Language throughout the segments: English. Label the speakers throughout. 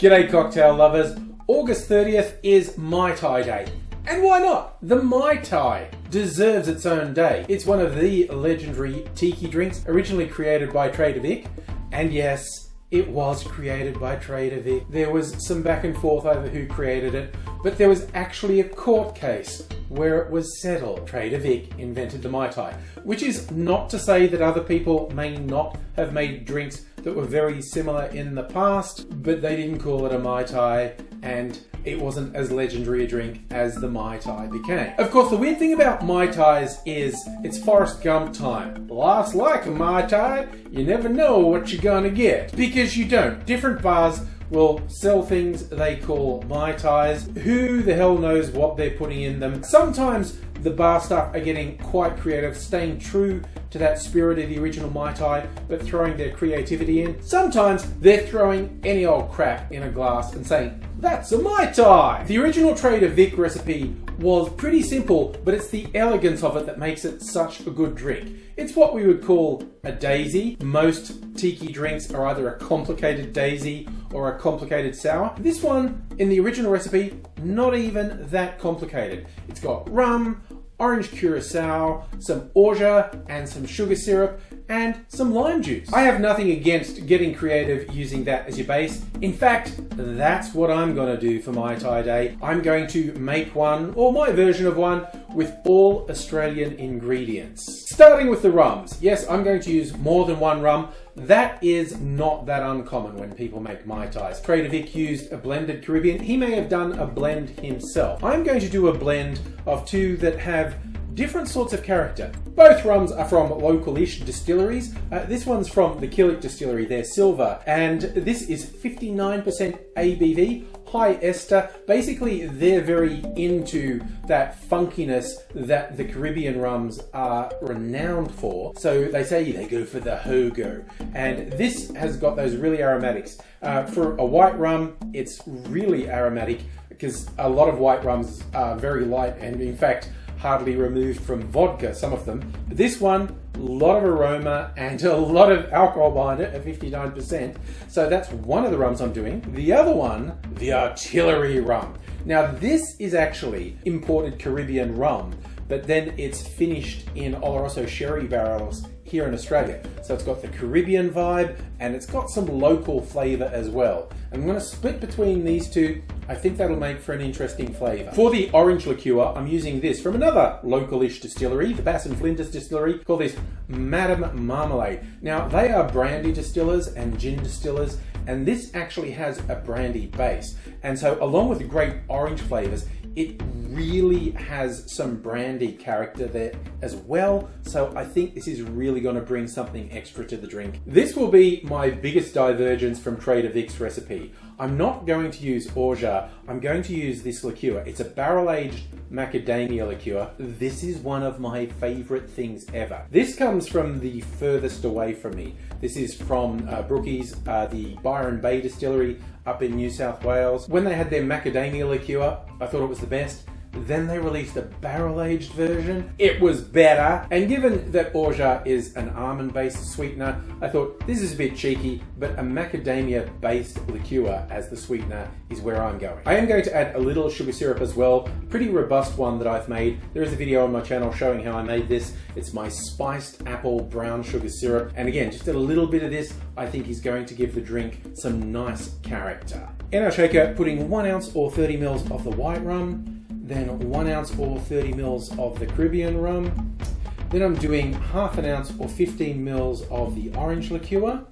Speaker 1: G'day cocktail lovers. August 30th is Mai Tai Day. And why not? The Mai Tai deserves its own day. It's one of the legendary tiki drinks originally created by Trader Vic. And yes, it was created by Trader Vic. There was some back and forth over who created it, but there was actually a court case where it was settled. Trader Vic invented the Mai Tai, which is not to say that other people may not have made drinks that were very similar in the past, but they didn't call it a Mai Tai, and it wasn't as legendary a drink as the Mai Tai became. Of course, the weird thing about Mai Tais is it's Forrest Gump time. Laughs like a Mai Tai, you never know what you're gonna get. Because you don't. Different bars will sell things they call Mai Tais. Who the hell knows what they're putting in them? Sometimes the bar staff are getting quite creative, staying true to that spirit of the original Mai Tai, but throwing their creativity in. Sometimes they're throwing any old crap in a glass and saying, that's a Mai Tai! The original Trader Vic recipe was pretty simple, but it's the elegance of it that makes it such a good drink. It's what we would call a daisy. Most tiki drinks are either a complicated daisy or a complicated sour. This one, in the original recipe, not even that complicated. It's got rum, orange curacao, some orgeat and some sugar syrup, and some lime juice. I have nothing against getting creative using that as your base. In fact, that's what I'm gonna do for Mai Tai Day. I'm going to make one, or my version of one, with all Australian ingredients. Starting with the rums. Yes, I'm going to use more than one rum. That is not that uncommon when people make Mai Tais. Trader Vic used a blended Caribbean. He may have done a blend himself. I'm going to do a blend of two that have different sorts of character. Both rums are from local-ish distilleries. This one's from the Killik distillery, they're silver, and this is 59% ABV, high ester. Basically, they're very into that funkiness that the Caribbean rums are renowned for. So they say they go for the hogo, and this has got those really aromatics. For a white rum, it's really aromatic because a lot of white rums are very light and, in fact, hardly removed from vodka, some of them. But this one, a lot of aroma and a lot of alcohol behind it at 59%. So that's one of the rums I'm doing. The other one, the Artillery Rum. Now this is actually imported Caribbean rum, but then it's finished in Oloroso sherry barrels here in Australia. So it's got the Caribbean vibe and it's got some local flavour as well. I'm going to split between these two. I think that'll make for an interesting flavour. For the orange liqueur, I'm using this from another local-ish distillery, the Bass and Flinders distillery, called this Madam Marmalade. Now they are brandy distillers and gin distillers, and this actually has a brandy base. And so along with the great orange flavours, it really has some brandy character there as well. So I think this is really going to bring something extra to the drink. This will be my biggest divergence from Trader Vic's recipe. I'm not going to use orgeat. I'm going to use this liqueur. It's a barrel-aged macadamia liqueur. This is one of my favorite things ever. This comes from the furthest away from me. This is from Brookies, the Byron Bay distillery up in New South Wales. When they had their macadamia liqueur, I thought it was the best. Then they released a barrel-aged version. It was better. And given that orgeat is an almond-based sweetener, I thought this is a bit cheeky, but a macadamia-based liqueur as the sweetener is where I'm going. I am going to add a little sugar syrup as well. Pretty robust one that I've made. There is a video on my channel showing how I made this. It's my spiced apple brown sugar syrup. And again, just a little bit of this, I think is going to give the drink some nice character. In our shaker, putting 1 ounce or 30 mils of the white rum, then 1 ounce or 30 mils of the Caribbean rum. Then I'm doing ½ an ounce or 15 mils of the orange liqueur,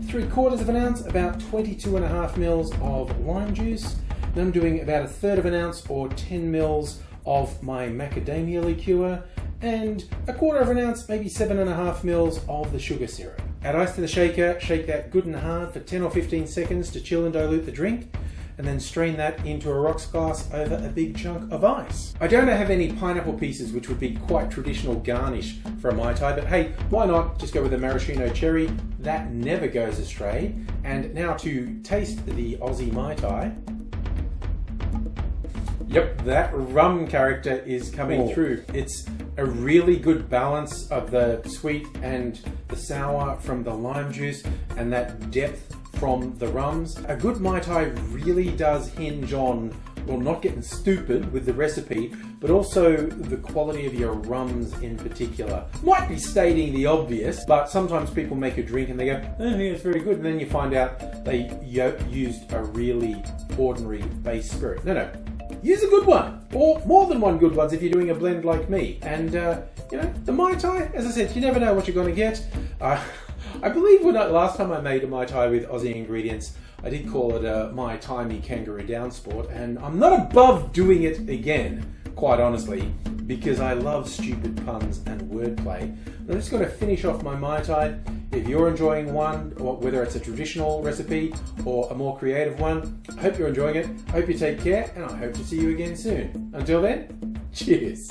Speaker 1: 3/4 of an ounce, about 22.5 mils of lime juice. Then I'm doing about 1/3 of an ounce or 10 mils of my macadamia liqueur, and 1/4 of an ounce, maybe 7.5 mils of the sugar syrup. Add ice to the shaker, shake that good and hard for 10 or 15 seconds to chill and dilute the drink, and then strain that into a rocks glass over a big chunk of ice. I don't have any pineapple pieces, which would be quite traditional garnish for a Mai Tai, but hey, why not just go with a maraschino cherry? That never goes astray. And now to taste the Aussie Mai Tai. Yep, that rum character is coming through. It's a really good balance of the sweet and the sour from the lime juice, and that depth from the rums. A good Mai Tai really does hinge on, well, not getting stupid with the recipe, but also the quality of your rums in particular. Might be stating the obvious, but sometimes people make a drink and they go, oh, yeah, it's very good, and then you find out they used a really ordinary base spirit. No, use a good one, or more than one good ones if you're doing a blend like me. And the Mai Tai, as I said, you never know what you're going to get. I believe last time I made a Mai Tai with Aussie ingredients, I did call it a Mai Tai Me Kangaroo Down Sport, and I'm not above doing it again, quite honestly, because I love stupid puns and wordplay. I'm just going to finish off my Mai Tai. If you're enjoying one, or whether it's a traditional recipe or a more creative one, I hope you're enjoying it. I hope you take care, and I hope to see you again soon. Until then, cheers.